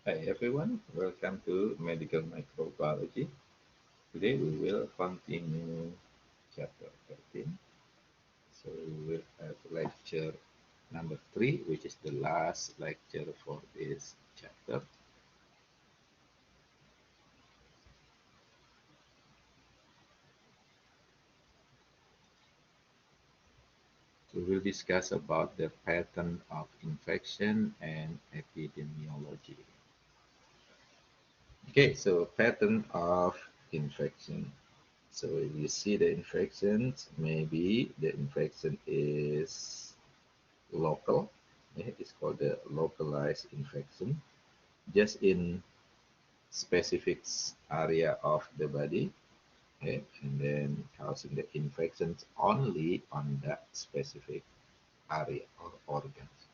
Hi everyone, welcome to Medical Microbiology. Today we will continue chapter 13. So we will have lecture number 3, which is the last lecture for this chapter. We will discuss about the pattern of infection and epidemiology. Okay, so pattern of infection. So if you see the infections, maybe the infection is local. It's called the localized infection, just in specific area of the body, okay? And then causing the infections only on that specific area or organs.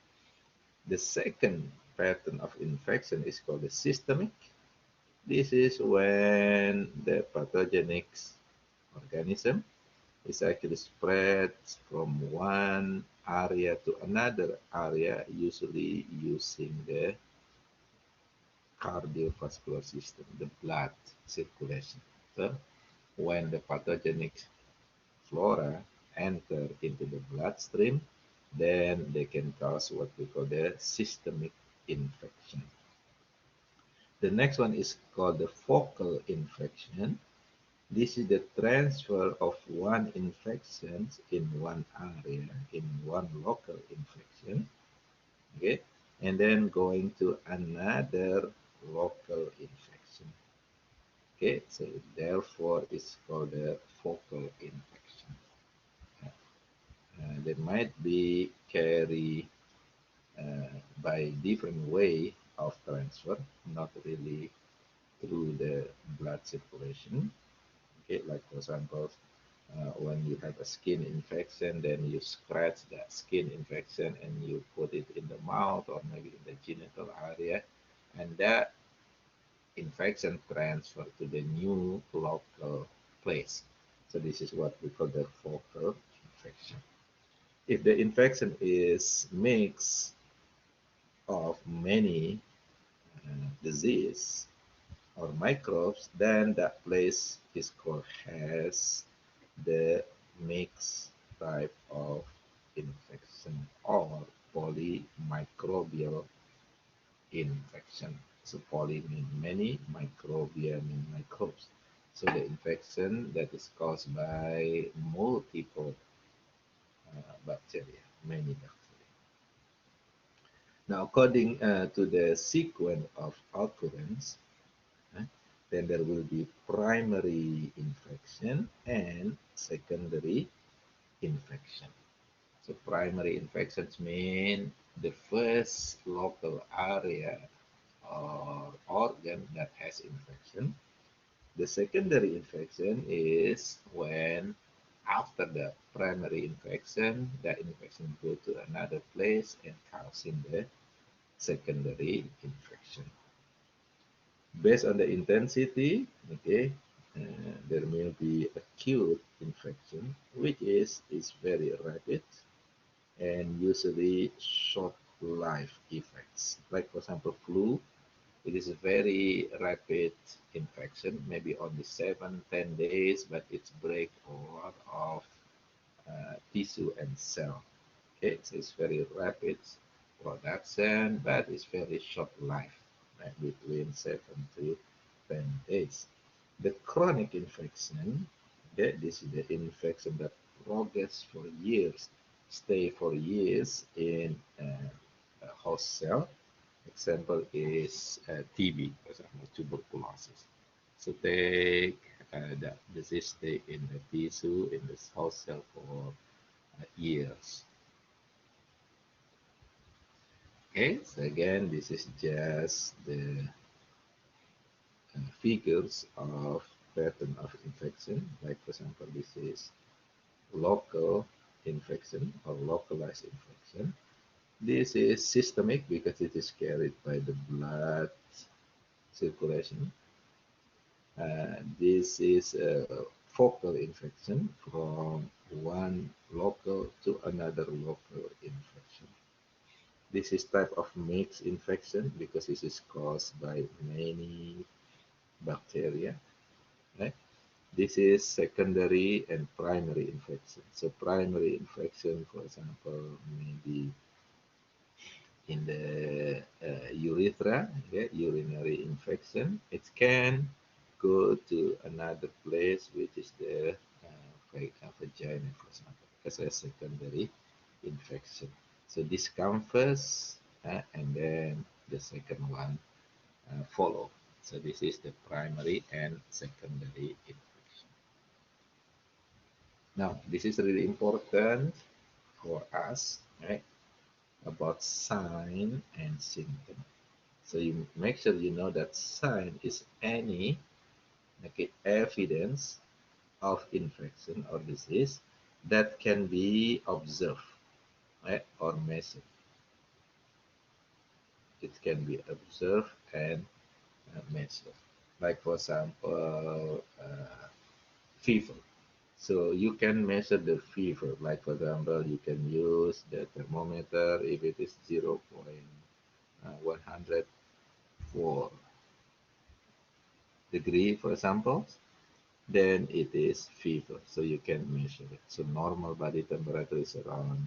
The second pattern of infection is called the systemic. This is when the pathogenic organism is actually spread from one area to another area, usually using the cardiovascular system, the blood circulation. So when the pathogenic flora enter into the bloodstream, then they can cause what we call the systemic infection. The next one is called the focal infection. This is the transfer of one infection in one area, in one local infection, okay, and then going to another local infection. Okay, so therefore it's called a focal infection. They might be carried by different way of transfer, not really through the blood circulation. Okay, like for example, when you have a skin infection, then you scratch that skin infection and you put it in the mouth or maybe in the genital area, and that infection transfer to the new local place. So this is what we call the focal infection. If the infection is mix of many disease or microbes, then that place is called has the mixed type of infection or polymicrobial infection. So poly means many, microbia means microbes. So the infection that is caused by multiple bacteria, many bacteria. Now, according to the sequence of occurrence, uh, then there will be primary infection and secondary infection. So primary infections mean the first local area or organ that has infection. The secondary infection is when after the primary infection, the infection go to another place and causing the secondary infection. Based on the intensity, okay, there may be acute infection, which is very rapid and usually short life effects. Like for example, flu, it is a very rapid infection, maybe only 7, 10 days, but it's break a lot of tissue and cell. Okay, so it's very rapid production, but it's very short life, right, between 7 to 10 days. The chronic infection, okay, this is the infection that progress for years, stay for years in a host cell. Example is TB, for example, tuberculosis. So take that disease stay in the tissue in the host cell for years. Okay, so again, this is just the figures of pattern of infection. Like for example, this is local infection or localized infection. This is systemic because it is carried by the blood circulation. This is a focal infection from one local to another local infection. This is type of mixed infection because this is caused by many bacteria. Right? This is secondary and primary infection. So primary infection, for example, maybe in the urethra, okay, urinary infection. It can go to another place, which is the vagina, for example, as a secondary infection. So this comes first, and then the second one follow. So this is the primary and secondary infection. Now, this is really important for us, right, about sign and symptom. So you make sure you know that sign is any, okay, evidence of infection or disease that can be observed, right, or measured. It can be observed and measured. Like for example, fever. So you can measure the fever. Like for example, you can use the thermometer if it is 0.104 degree, for example, then it is fever. So you can measure it. So normal body temperature is around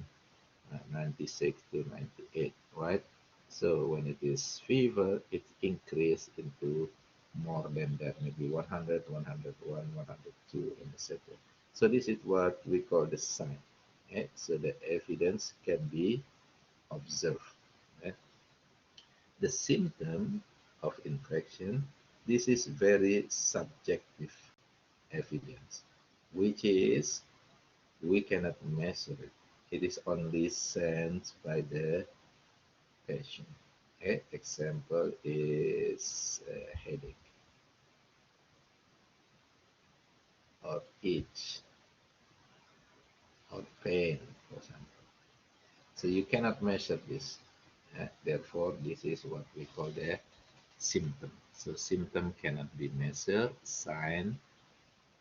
96 to 98, right? So when it is fever, it increases into more than that, maybe 100, 101, 102, and etc. So this is what we call the sign. Okay? So the evidence can be observed. Okay? The symptom of infection, this is very subjective evidence, which is we cannot measure it. It is only sensed by the patient. Okay? Example is headache or itch or pain, for example. So you cannot measure this. Therefore, this is what we call the symptom. So symptom cannot be measured. Sign,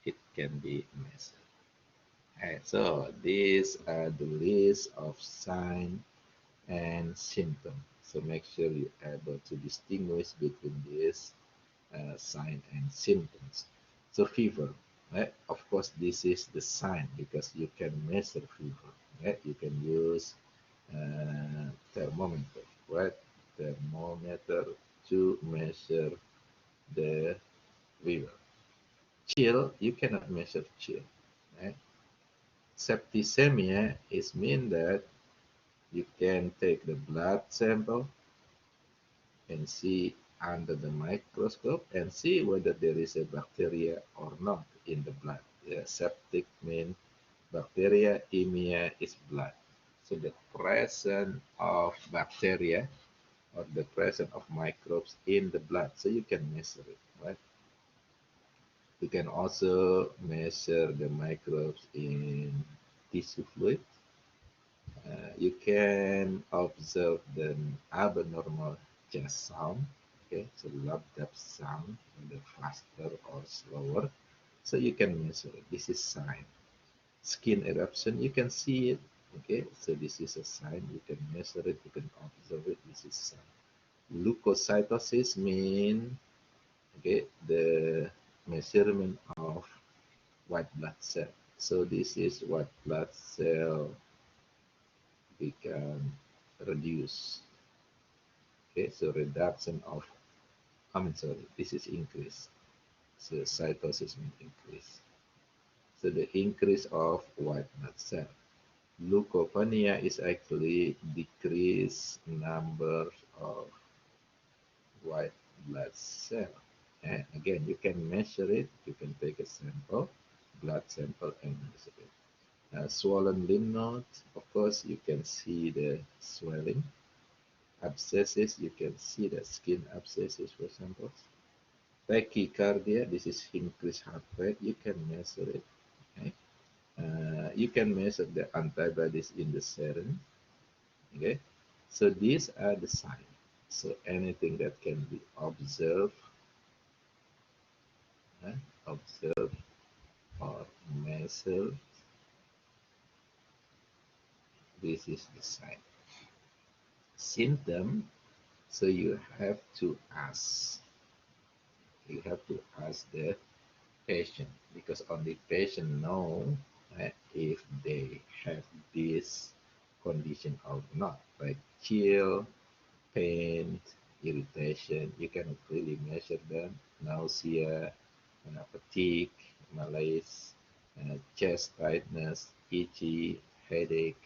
it can be measured. So these are the list of sign and symptom. So make sure you're able to distinguish between these sign and symptoms. So fever, right? Of course, this is the sign because you can measure fever. Right? You can use thermometer, right? Thermometer to measure the fever. Chill, you cannot measure chill. Right? Septicemia is mean that you can take the blood sample and see under the microscope and see whether there is a bacteria or not in the blood. Yeah, septic means bacteria, emia is blood. So the presence of bacteria or the presence of microbes in the blood. So you can measure it, right? You can also measure the microbes in tissue fluid. You can observe the abnormal chest sound. Okay, so love that sound, either faster or slower. So you can measure it. This is sign. Skin eruption, you can see it. Okay, so this is a sign. You can measure it. You can observe it. This is sign. Leukocytosis mean, okay, the measurement of white blood cell. So this is white blood cell become reduce. Okay, so reduction of, sorry, this is increase. So cytosis means increase. So the increase of white blood cell. Leukopenia is actually decrease number of white blood cell. And again, you can measure it. You can take a sample, blood sample, and measure it. Swollen lymph nodes, of course, you can see the swelling. Abscesses, you can see the skin abscesses, for example. Tachycardia, this is increased heart rate. You can measure it. Okay? You can measure the antibodies in the serum. Okay, so these are the signs. So anything that can be observed, uh, observed or measured, this is the sign. symptom, so you have to ask. You have to ask the patient because only patient know if they have this condition or not, like chill, pain, irritation. You cannot really measure them. Nausea, fatigue, malaise, chest tightness, itchy, headache,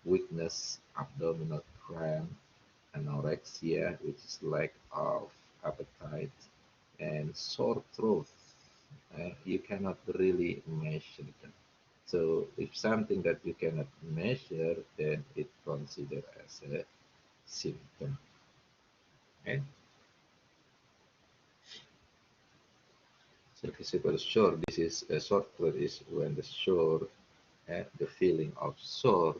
weakness, abdominal cramp, anorexia, which is lack of appetite, and sore throat. You cannot really measure them. So if something that you cannot measure, then it considered as a symptom. Okay? So physical sore, this is a sore throat is when the sore, the feeling of sore,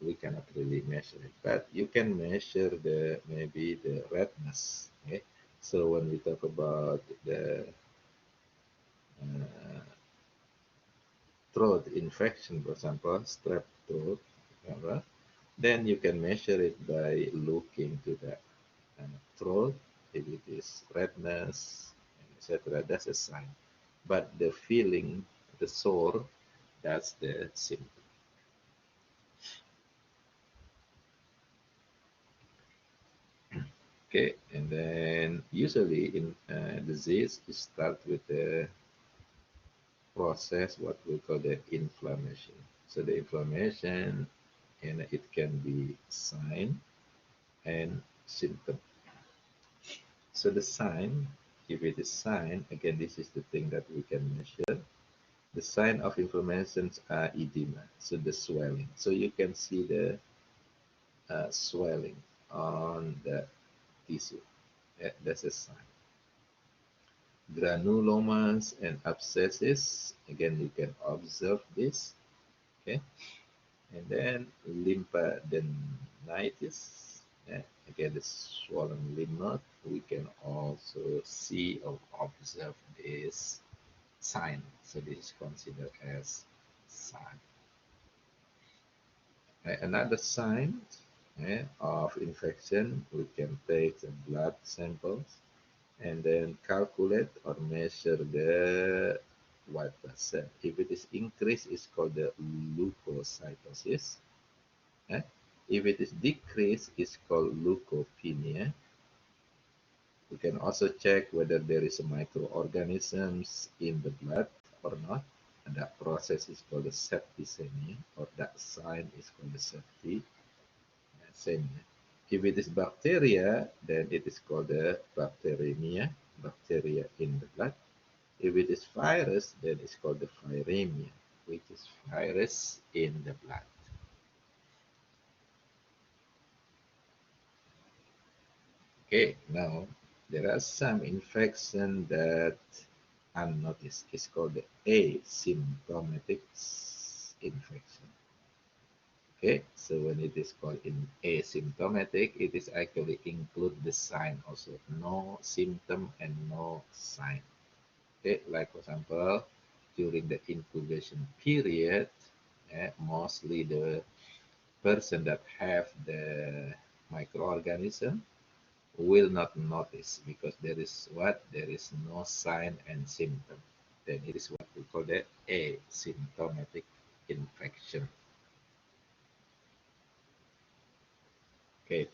we cannot really measure it, but you can measure the maybe the redness. Okay? So when we talk about the uh, throat infection, for example, strep throat, then you can measure it by looking to the throat. If it is redness, etc., that's a sign. But the feeling, the sore, that's the symptom. Okay, and then usually in disease, you start with the process what we call the inflammation. So the inflammation, and it can be sign and symptom. So the sign, if it is sign, again, this is the thing that we can measure. The sign of inflammations are edema, so the swelling. So you can see the swelling on the tissue. Yeah, that's a sign. Granulomas and abscesses, again, you can observe this. Okay, and then lymphadenitis, yeah, again, the swollen lymph node. We can also see or observe this sign. So this is considered as sign. Another sign of infection, we can take the blood samples and then calculate or measure the white blood cell. If it is increased, it's called the leukocytosis. Eh? If it is decreased, it's called leukopenia. We can also check whether there is a microorganisms in the blood or not. And that process is called the septicemia, or that sign is called the septicemia. If it is bacteria, then it is called the bacteremia, bacteria in the blood. If it is virus, then it's called the viremia, which is virus in the blood. Okay, now there are some infection that unnoticed. It's called the asymptomatic infection. Okay, so when it is called in asymptomatic, it is actually include the sign also, no symptom and no sign. Okay, like for example, during the incubation period, mostly the person that have the microorganism will not notice because there is what? There is no sign and symptom. Then it is what we call the asymptomatic infection. Okay.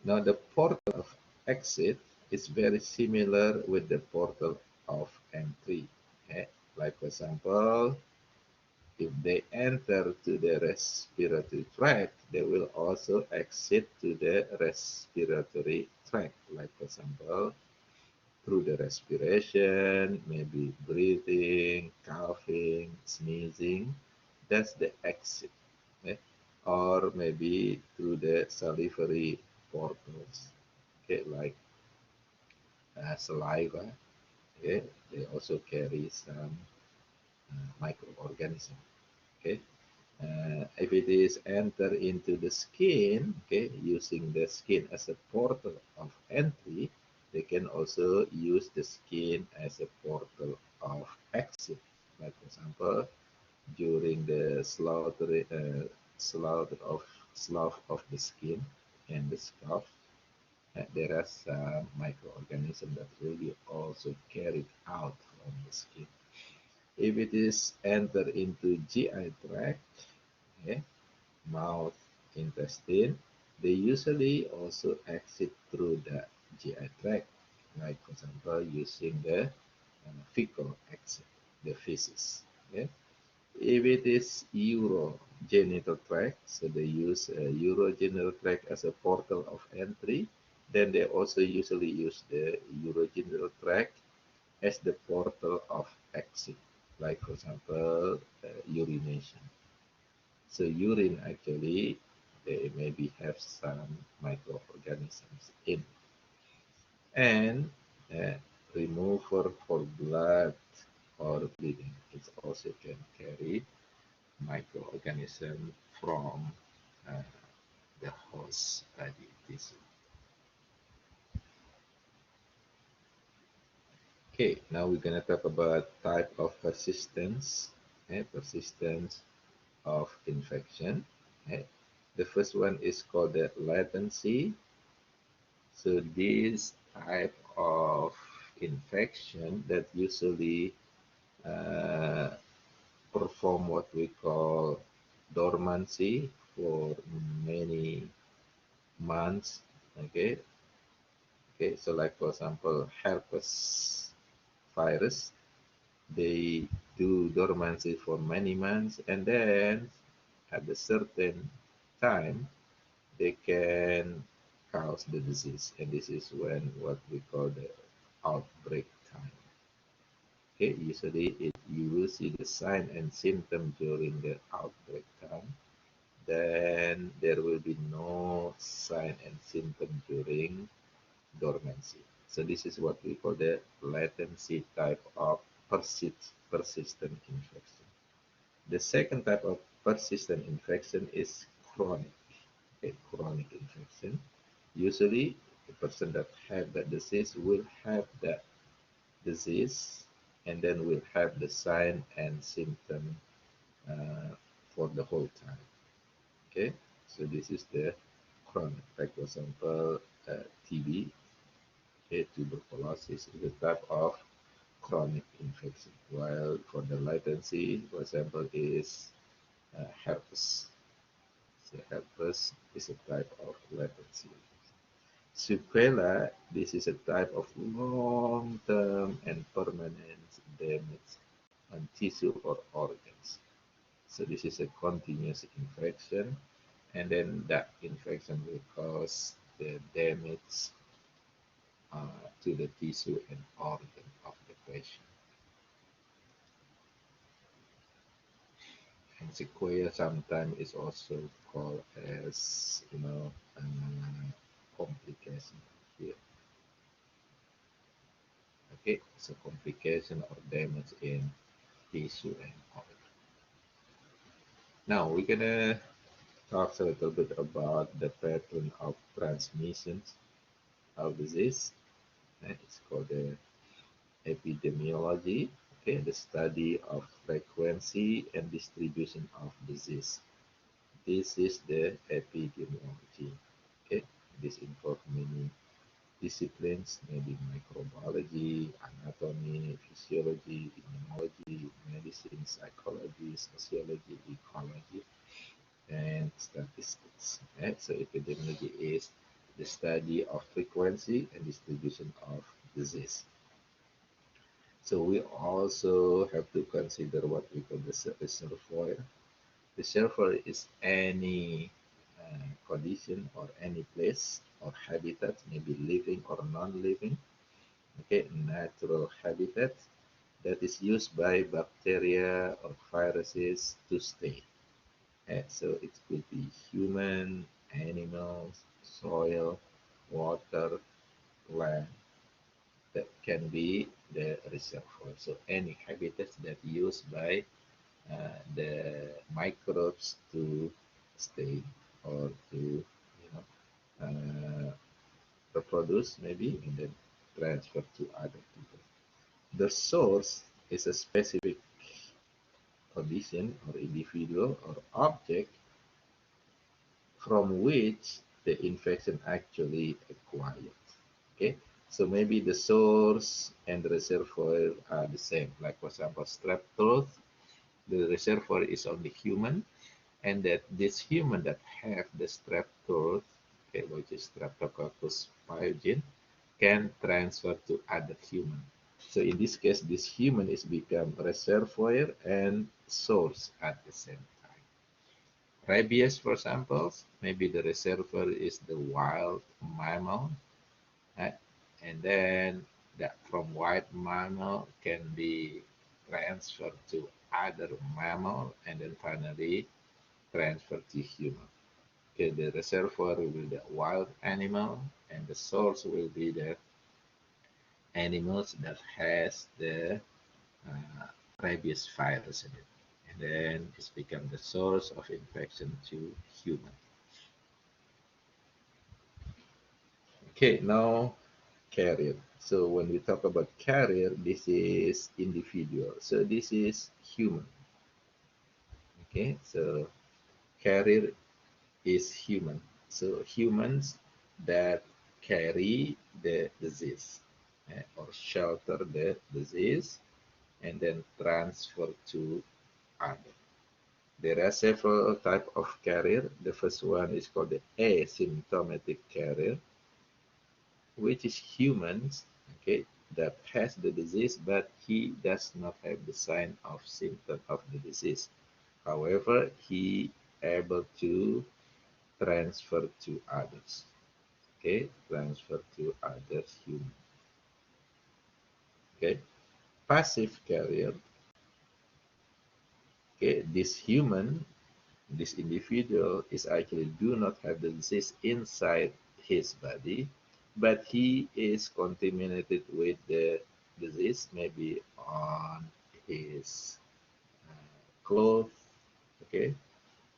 Now the portal of exit is very similar with the portal of entry. Okay? Like for example, if they enter to the respiratory tract, they will also exit to the respiratory tract. Like for example, through the respiration, maybe breathing, coughing, sneezing. That's the exit. Okay? Or maybe through the salivary portals, okay, like saliva. Okay? They also carry some microorganism. Okay? If it is enter into the skin, okay, using the skin as a portal of entry, they can also use the skin as a portal of exit. Like for example, during the slaughter of slough of the skin, and the scalp, there are some microorganisms that will be also carried out from the skin. If it is entered into GI tract, okay, mouth, intestine, they usually also exit through the GI tract, like for example using the fecal exit, the feces. Okay? If it is urogenital tract, so they use urogenital tract as a portal of entry, then they also usually use the urogenital tract as the portal of exit, like for example urination. So urine actually, they maybe have some microorganisms in, and uh, remover for blood or bleeding. It also can carry microorganism from uh, the host body tissue. Okay, now we're going to talk about type of persistence, persistence of infection. Okay. The first one is called the latency. So this type of infection that usually uh, perform what we call dormancy for many months. Okay, okay. So like for example, herpes virus, they do dormancy for many months, and then at a certain time they can cause the disease, and this is when what we call the outbreak time. Okay, usually you will see the sign and symptom during the outbreak time. Then there will be no sign and symptom during dormancy. So this is what we call the latency type of persistent infection. The second type of persistent infection is chronic. Okay, chronic infection. Usually, the person that have that disease will have that disease and then will have the sign and symptom uh, for the whole time. Okay, so this is the chronic. Like for example, TB, okay, tuberculosis is a type of chronic infection. While for the latency, for example, is herpes. So herpes is a type of latency. Sequela, this is a type of long-term and permanent damage on tissue or organs. So this is a continuous infection, and then that infection will cause the damage to the tissue and organ of the patient. And sequela sometimes is also called as, complication here. Okay, so complication or damage in tissue and organ. Now we're gonna talk a little bit about the pattern of transmissions of disease. It's called the epidemiology, okay, the study of frequency and distribution of disease. This is the epidemiology. Okay, this involves many disciplines, maybe microbiology, anatomy, physiology, immunology, medicine, psychology, sociology, ecology, and statistics. Right? So epidemiology is the study of frequency and distribution of disease. So we also have to consider what we call the reservoir. The reservoir is any condition or any place or habitat, maybe living or non-living, okay, natural habitat that is used by bacteria or viruses to stay. So it could be human, animals, soil, water, land, that can be the reservoir. So any habitats that used by the microbes to stay or to reproduce maybe and then transfer to other people. The source is a specific condition or individual or object from which the infection actually acquired. Okay, so maybe the source and the reservoir are the same. Like for example, strep throat, the reservoir is only human, and that this human that have the strep throat, okay, which is Streptococcus pyogenes, can transfer to other human. So in this case, this human is become reservoir and source at the same time. Rabies, for example, maybe the reservoir is the wild mammal, uh, and then that from wild mammal can be transferred to other mammal, and then finally transferred to human. Okay, the reservoir will be the wild animal, and the source will be the animals that has the uh, rabies virus in it. And then it's become the source of infection to human. Okay, now carrier. So when we talk about carrier, this is individual. So this is human. Okay, so carrier is human. So humans that carry the disease or shelter the disease and then transfer to others. There are several types of carrier. The first one is called the asymptomatic carrier, which is humans, okay, that has the disease, but he does not have the sign of symptom of the disease. However, he able to transfer to others. Okay, transfer to others human. Okay, passive carrier. Okay, this human, this individual is actually do not have the disease inside his body, but he is contaminated with the disease, maybe on his clothes, okay,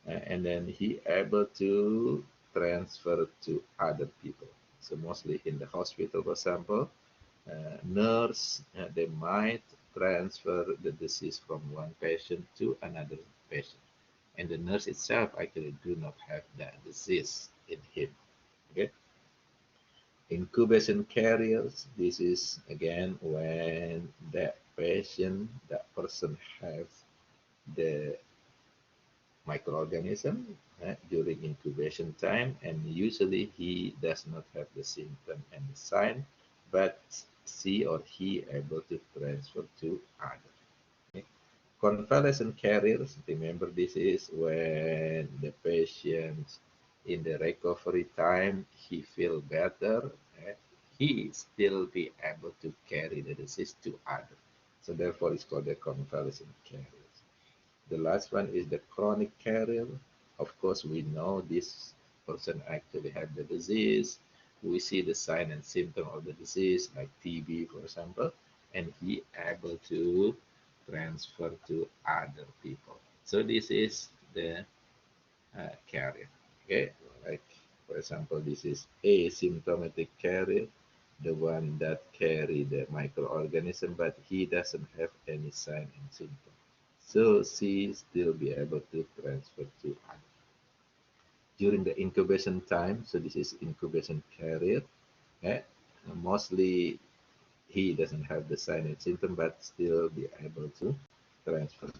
and then he able to transfer to other people. So mostly in the hospital, for example, nurse they might transfer the disease from one patient to another patient, and the nurse itself actually do not have that disease in him. Okay, incubation carriers. This is again when that patient, that person has the microorganism during incubation time, and usually he does not have the symptom and the sign, but she or he able to transfer to others. Okay. Convalescent carriers, remember this is when the patient in the recovery time he feel better, eh, he still be able to carry the disease to others. So therefore it's called the convalescent carrier. The last one is the chronic carrier. Of course, we know this person actually had the disease. We see the sign and symptom of the disease, like TB, for example, and he able to transfer to other people. So this is the carrier. Okay, like for example, this is asymptomatic carrier, the one that carry the microorganism, but he doesn't have any sign and symptom. So she still be able to transfer to others. During the incubation time, so this is incubation carrier, eh, mostly he doesn't have the sign and symptom, but still be able to transfer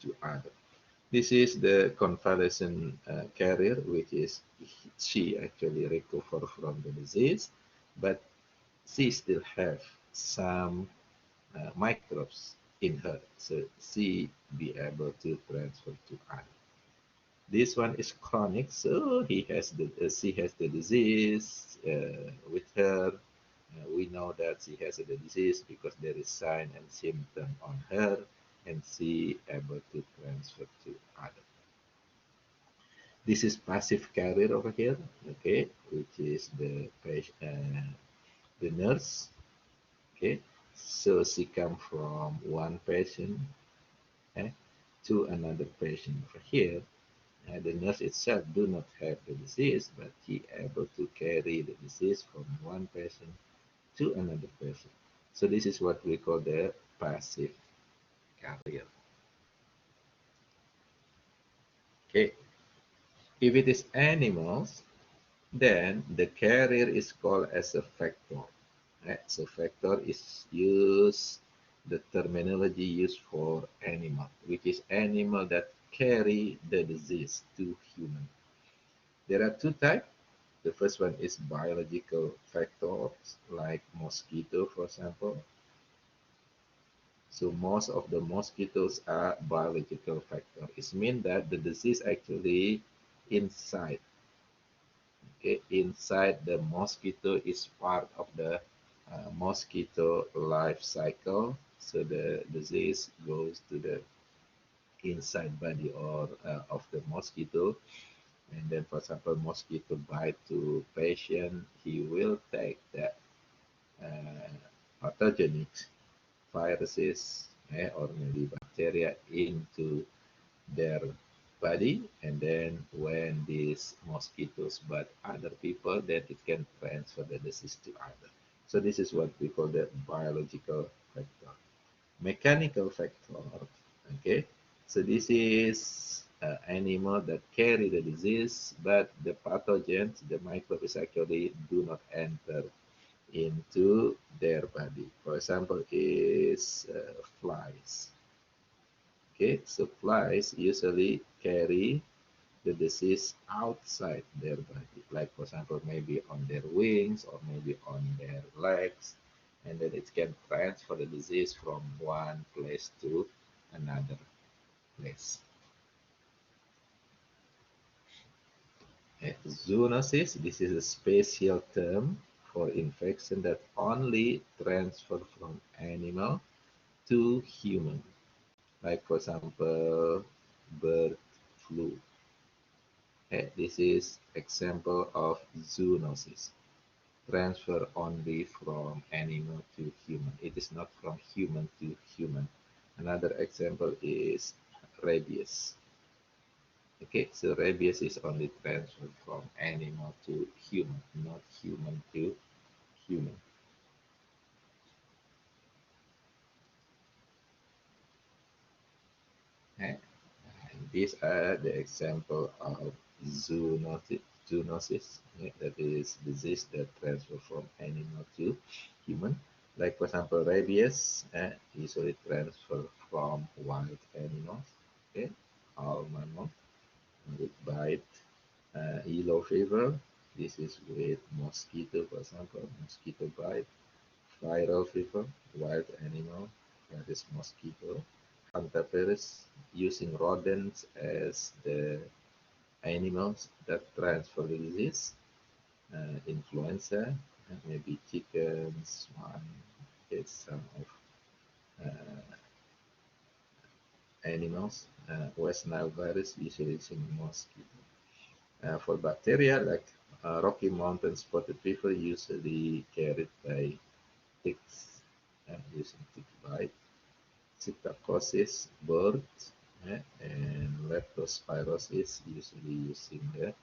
to others. This is the convalescent carrier, which is she actually recover from the disease, but she still have some microbes in her, so she be able to transfer to others. This one is chronic, so she has the disease with her. We know that she has the disease because there is sign and symptom on her, and she able to transfer to others. This is passive carrier over here, okay, which is the nurse, okay. So she come from one patient eh, to another patient over here. The nurse itself do not have the disease, but he able to carry the disease from one patient to another patient. So this is what we call the passive carrier. Okay, if it is animals, Then the carrier is called as a factor. So factor is used, the terminology used for animal, which is animal that carry the disease to human. There are two types. The first one is biological factors, like mosquito, for example. So most of the mosquitoes are biological factor. It means that the disease actually inside, okay, inside the mosquito is part of the mosquito life cycle. So the disease goes to the inside body or of the mosquito. And then, for example, mosquito bite to patient, he will take that pathogenic viruses or maybe bacteria into their body, and then when these mosquitoes bite other people, then it can transfer the disease to others. So this is what we call the biological factor. Mechanical factor, okay? So this is animal that carry the disease, but the pathogens, the microbes actually do not enter into their body. For example, is flies. Okay, so flies usually carry the disease outside their body, like for example, maybe on their wings or maybe on their legs, and then it can transfer the disease from one place to another place. Zoonosis, this is a special term for infection that only transfer from animal to human, like for example, bird flu. This is example of zoonosis. Transfer only from animal to human. It is not from human to human. Another example is rabies. Okay, so rabies is only transferred from animal to human, not human to human. And these are the example of zoonosis. Zoonosis, that is disease that transfer from animal to human. Like for example, rabies usually transfer from wild animals. Okay, all mammals with bite. Yellow fever. This is with mosquito, for example, mosquito bite. Viral fever, wild animal, that is mosquito. Hantavirus, using rodents as the animals that transfer the disease. Influenza, maybe chickens, swine, it's some of animals. West Nile virus, usually it's in mosquito. For bacteria, like Rocky Mountain spotted fever, usually carried by ticks, using tick bite. Psittacosis, birds, and leptospirosis, usually using the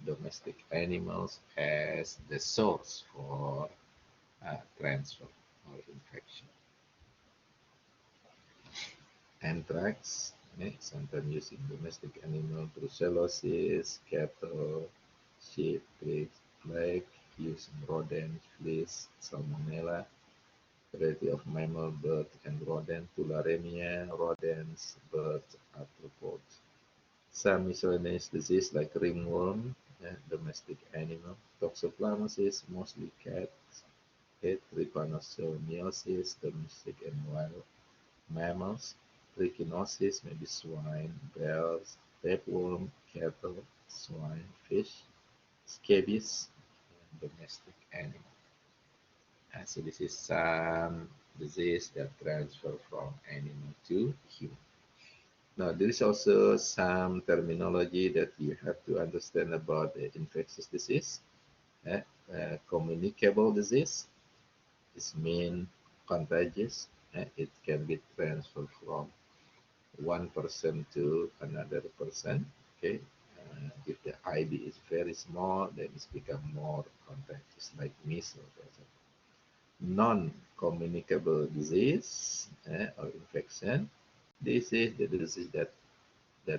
domestic animals as the source for transfer or infection. Anthrax, sometimes using domestic animal, brucellosis, cattle, sheep, pigs, plague, using rodent, fleas, salmonella, variety of mammal, bird, and rodent, tularemia, rodents, birds, arthropods. Some miscellaneous disease like ringworm, domestic animal, toxoplasmosis, mostly cats, trypanosomiasis, domestic and wild mammals, trichinosis, maybe swine, bears, tapeworm, cattle, swine, fish, scabies, domestic animal. So this is some disease that transfer from animal to human. Now, there is also some terminology that you have to understand about the infectious disease. Communicable disease is mean contagious. It can be transferred from one person to another person. Okay, if the IB is very small, then it's become more contagious, like measles, for example. Non-communicable disease or infection. This is the disease that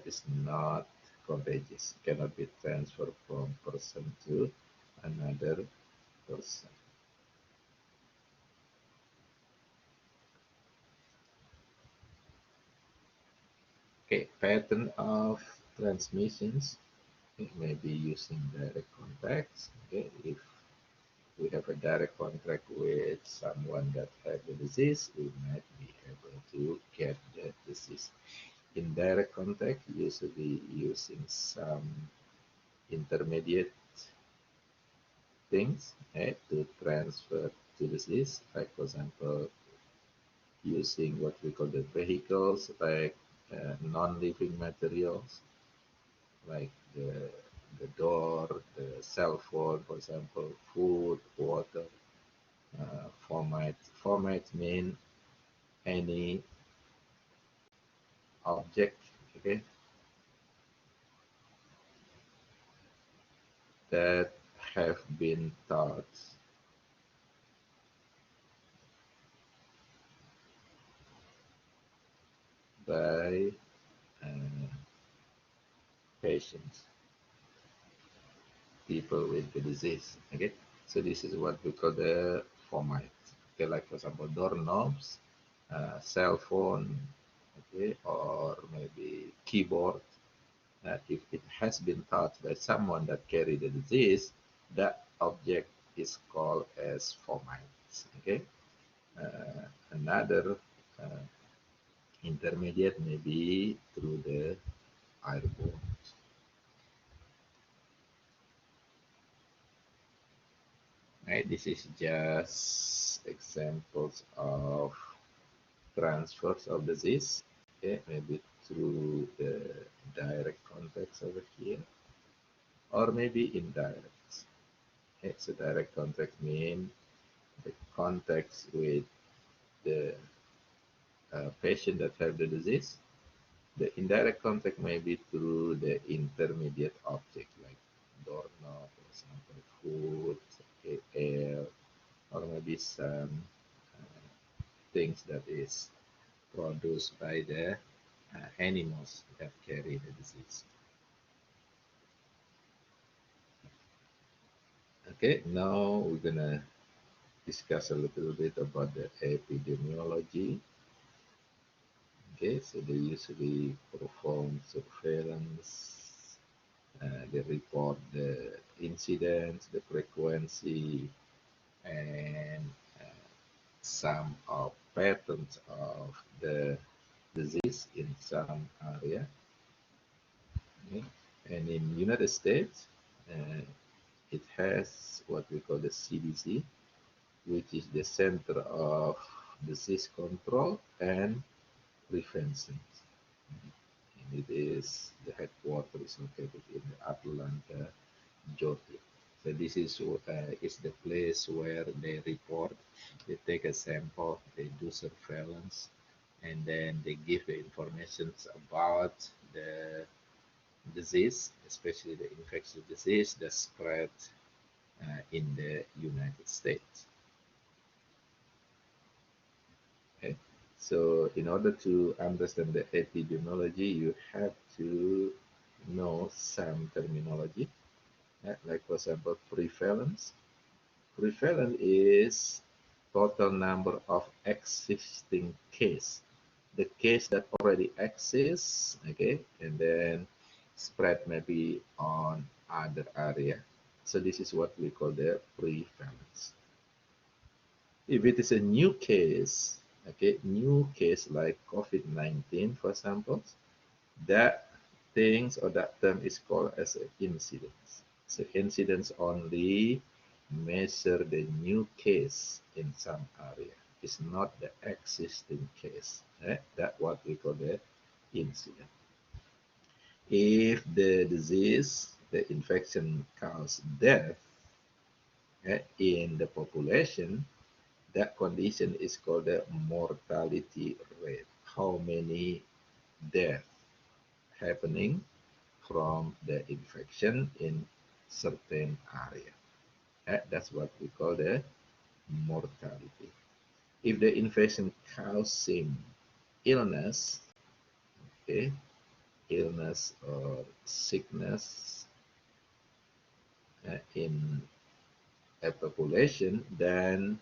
is not contagious, cannot be transferred from person to another person. Okay, pattern of transmissions. Okay, maybe using direct contacts. Okay, if we have a direct contact with someone that had the disease, we might be able to get the disease. Indirect contact, usually using some intermediate things to transfer to disease, like for example, using what we call the vehicles, like non-living materials, like the door, the cell phone, for example, food, water. Format mean any object, okay, that have been taught by uh, patients, people with the disease. Okay, so this is what we call the format. Okay, like for example, doorknobs, cell phone, okay, or maybe keyboard. If it has been taught by someone that carry the disease, that object is called as formites. Okay, another uh, intermediate may be through the airborne. Right, this is just examples of transfers of disease. Okay, maybe through the direct contacts over here, or maybe indirect. Okay, so direct contact mean the contacts with the patient that have the disease. The indirect contact may be through the intermediate object like doorknob, for example, food, okay, air, or maybe some things that is produced by the animals that carry the disease. Okay, now we're gonna discuss a little bit about the epidemiology. Okay, so they usually perform surveillance, they report the incidents, the frequency, and some of patterns of the disease in some area. Okay? And in United States, uh, it has what we call the CDC, which is the Center of Disease Control and Prevention. And it is the headquarters is located in Atlanta, Georgia. So this is the place where they report. They take a sample, they do surveillance, and then they give the information about the disease, especially the infectious disease that spread in the United States. Okay, so in order to understand the epidemiology, you have to know some terminology, like for example, prevalence. Prevalent is total number of existing case. The case that already exists, okay, and then spread maybe on other area. So this is what we call the prevalence. If it is a new case, okay, new case like COVID-19, for example, that things or that term is called as an incidence. So incidence only measure the new case in some area. It's not the existing case. That's what we call the incident. If the disease, the infection cause death in the population, that condition is called the mortality rate. How many deaths happening from the infection in certain area. That's what we call the mortality. If the infection causing illness, okay, illness or sickness in a population, then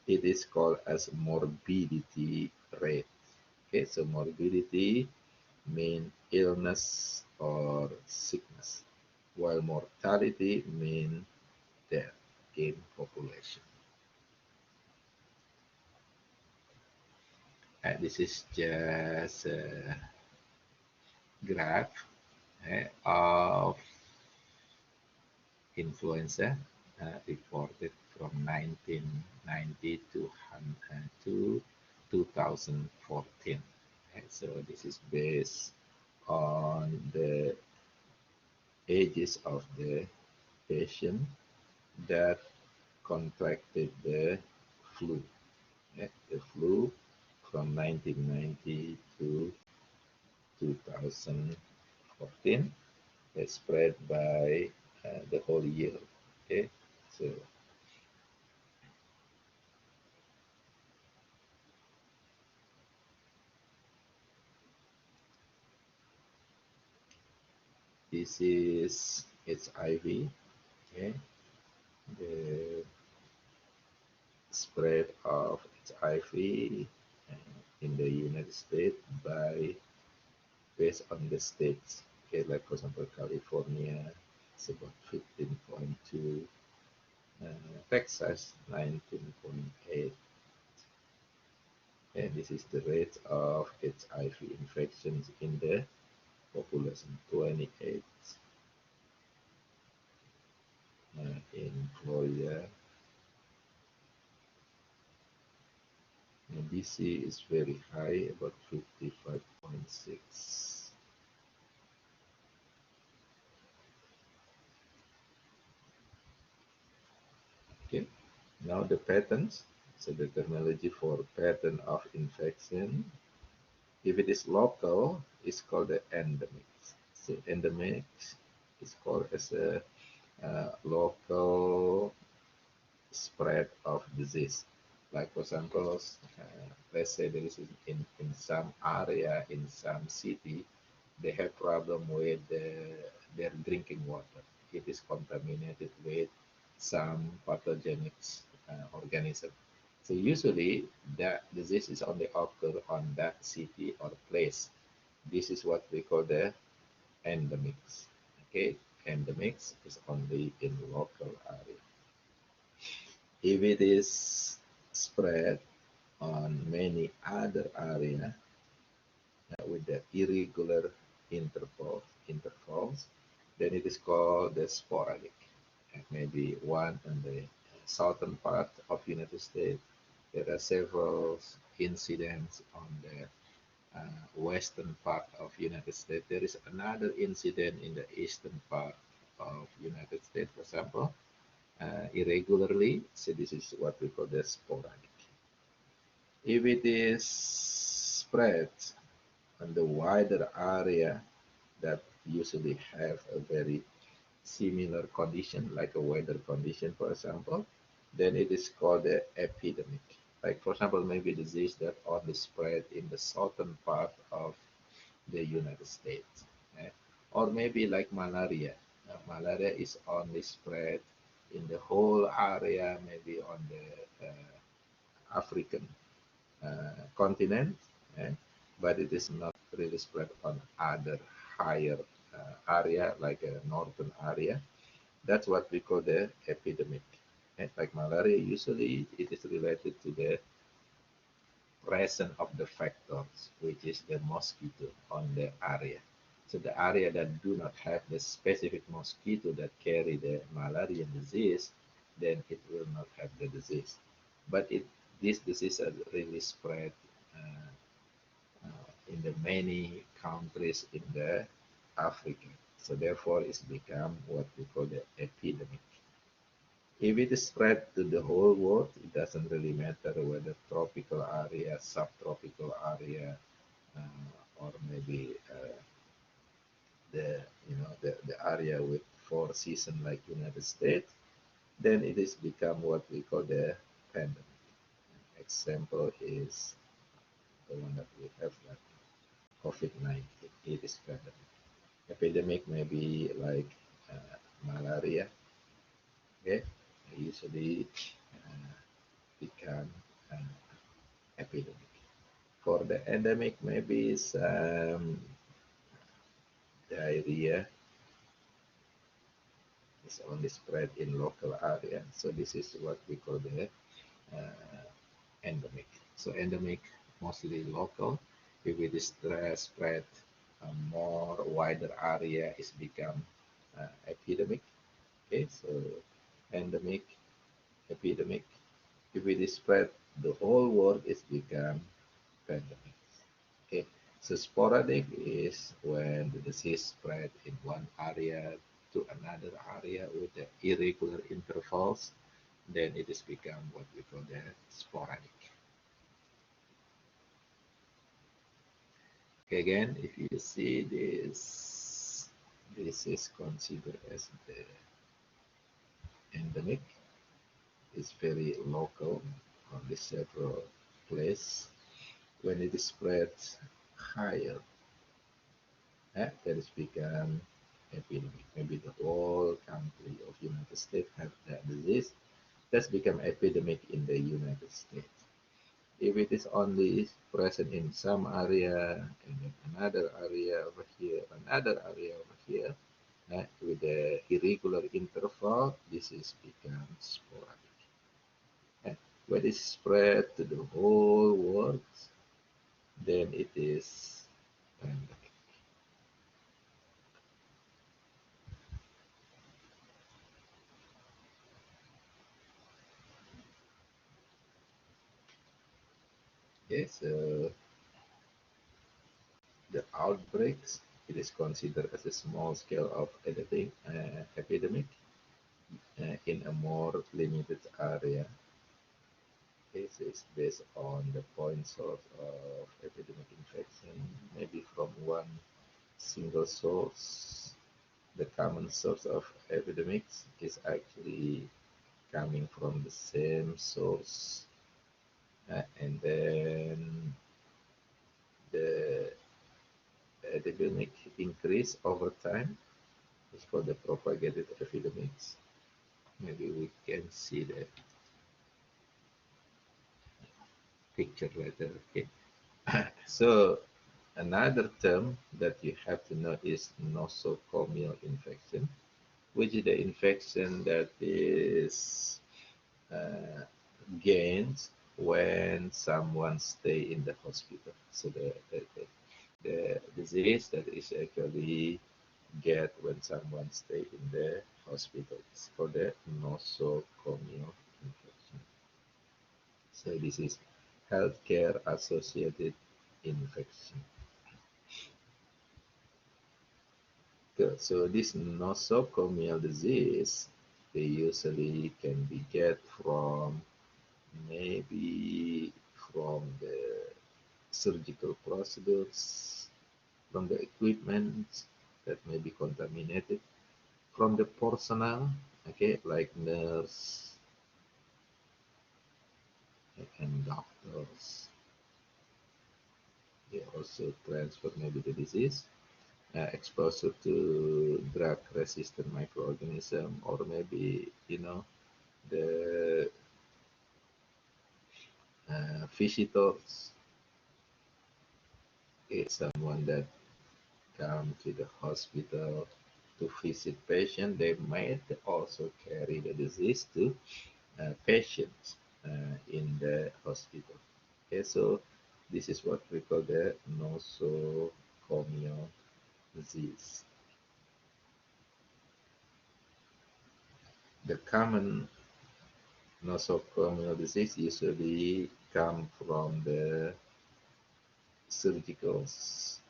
it is called as morbidity rate. Okay, so morbidity mean illness or sickness, while mortality mean death in population. And this is just a graph of influenza reported from 1990 to 2014. So this is based on the ages of the patient that contracted the flu. The flu from 1990 to 2014 is spread by the whole year. Okay, so this is HIV. Okay, the spread of HIV in the United States by based on the states. Okay, like for example, California, it's about 15.2, Texas 19.8, and this is the rate of HIV infections in the population 28 in Florida. And DC is very high, about 55.6. Okay, now the patterns. So the terminology for pattern of infection. If it is local, it's called the endemic. So endemic is called as a local spread of disease. Like for example, let's say there is in some area, in some city, they have problem with their drinking water. It is contaminated with some pathogenic organism. So usually that disease is only occur on that city or place. This is what we call the endemics. Okay, endemics is only in local area. If it is spread on many other area with the irregular intervals, then it is called the sporadic. And maybe one in the southern part of United States. There are several incidents on the western part of United States. There is another incident in the eastern part of United States, for example, irregularly. So this is what we call the sporadic. If it is spread on the wider area that usually have a very similar condition, like a weather condition, for example, then it is called the epidemic. Like, for example, maybe disease that only spread in the southern part of the United States. Or maybe like malaria. Malaria is only spread in the whole area, maybe on the African continent, but it is not really spread on other higher area like a northern area. That's what we call the epidemic. Like malaria, usually it is related to the presence of the factors, which is the mosquito on the area. So the area that do not have the specific mosquito that carry the malaria disease, then it will not have the disease. But this disease are really spread in the many countries in the Africa. So therefore, it's become what we call the epidemic. If it is spread to the whole world, it doesn't really matter whether tropical area, subtropical area, or maybe the area with four seasons like United States. Then it is become what we call the pandemic. Example is the one that we have, like COVID-19. It is pandemic. Epidemic may be like malaria. Okay. usually uh, become uh, epidemic. For the endemic, maybe some diarrhea is only spread in local area. So this is what we call the uh, endemic. So endemic, mostly local. If it is spread a more wider area, is become epidemic. Okay, so endemic, epidemic. If it is spread the whole world, it's become pandemic. Okay, so sporadic is when the disease spread in one area to another area with the irregular intervals, then it is become what we call the sporadic. Okay, again, if you see this, this is considered as the endemic. It's very local, only several places. When it is spread higher, that is become epidemic. Maybe the whole country of United States have that disease. That's become epidemic in the United States. If it is only present in some area and then another area over here, another area over here, with the irregular interval, this is become sporadic. When it is spread to the whole world, then it is pandemic. Yes, the outbreaks, it is considered as a small scale of epidemic in a more limited area. This is based on the point source of epidemic infection, maybe from one single source. The common source of epidemics is actually coming from the same source, and then the epidemic increase over time. It's called the propagated epidemics. Maybe we can see the picture later. Okay. So another term that you have to know is nosocomial infection, which is the infection that is uh, gained when someone stay in the hospital. So the disease that is actually get when someone stay in the hospital is called the nosocomial infection. So this is healthcare associated infection. Good. So this nosocomial disease, they usually can be get from maybe from the surgical procedures, from the equipment that may be contaminated, from the personnel, okay, like nurse and doctors. They also transfer maybe the disease, exposure to drug-resistant microorganism, or maybe the visitors. It's someone that come to the hospital to visit patient. They might also carry the disease to patients in the hospital. Okay, so this is what we call the nosocomial disease. The common nosocomial disease usually come from the surgicals.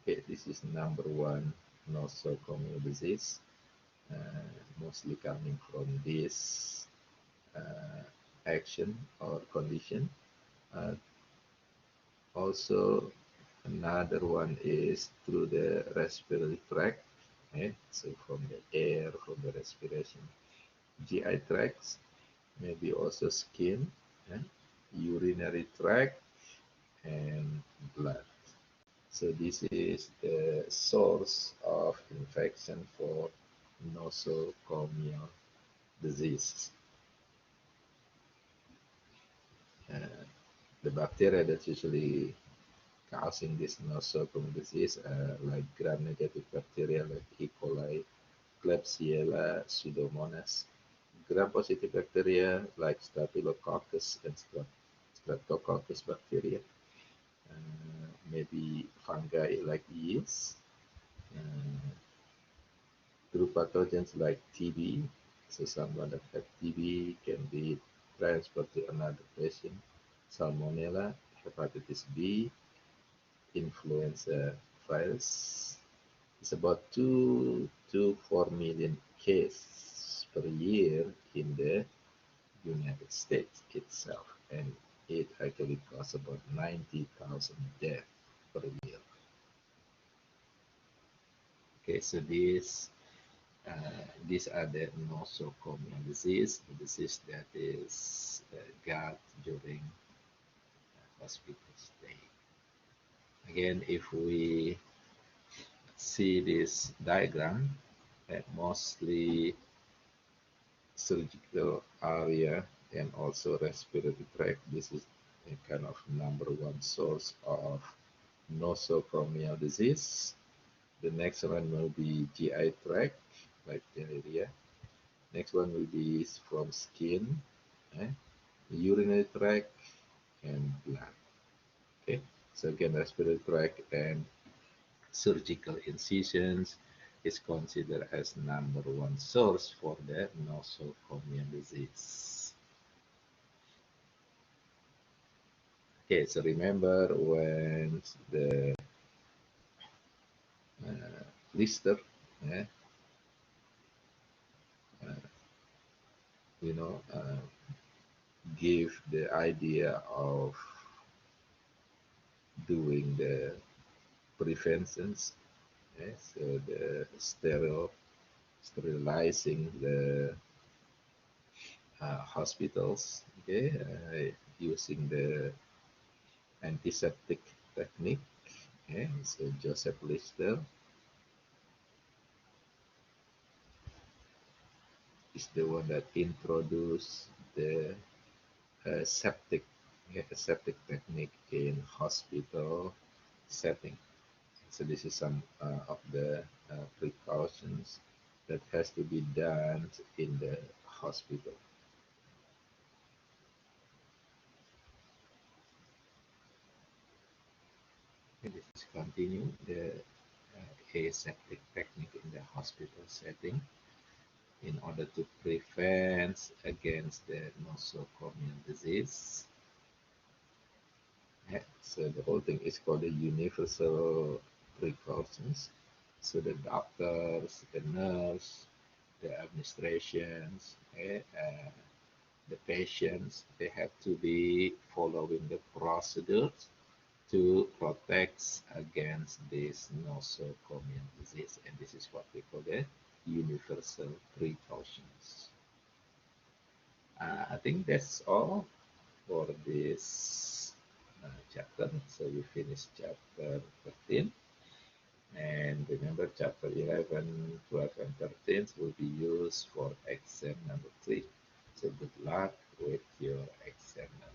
Okay, this is number one nosocomial disease, mostly coming from this uh, action or condition. Uh, Also, another one is through the respiratory tract, so from the air, from the respiration. GI tracts, maybe also skin, eh, urinary tract, and blood. So this is the source of infection for nosocomial disease. Uh, the bacteria that usually causing this nosocomial disease like gram-negative bacteria like E. coli, Klebsiella, Pseudomonas, gram-positive bacteria like Staphylococcus and Streptococcus bacteria, maybe fungi like yeast, uh, through pathogens like TB. So someone that have TB can be transferred to another patient. Salmonella, hepatitis B, influenza virus. It's about 2 to 4 million cases per year in the United States itself, and it actually costs about 90,000 deaths per year. Okay, so these are the nosocomial disease, the disease that is got during hospital stay. Again, if we see this diagram, mostly surgical area and also respiratory tract. This is a kind of number one source of nosocomial disease. The next one will be GI tract, like diarrhea. Next one will be from skin, eh? Urinary tract, and blood. Okay, so again, respiratory tract and surgical incisions is considered as number one source for the nosocomial disease. Okay, so remember when the lister, uh, uh, you know, give the idea of doing the preventions, so the sterilizing the hospitals, okay, using the antiseptic technique. Okay, so Joseph Lister is the one that introduced the septic technique in hospital setting. So this is some of the precautions that has to be done in the hospital. And this is continue the aseptic technique in the hospital setting in order to prevent against the nosocomial disease. Yeah, so the whole thing is called the universal precautions. So the doctors, the nurse, the administrations, the patients, they have to be following the procedures to protect against this nosocomial disease. And this is what we call the universal precautions. I think that's all for this chapter. So we finished chapter 13. And remember, chapter 11, 12, and 13 will be used for exam number 3. So good luck with your exam number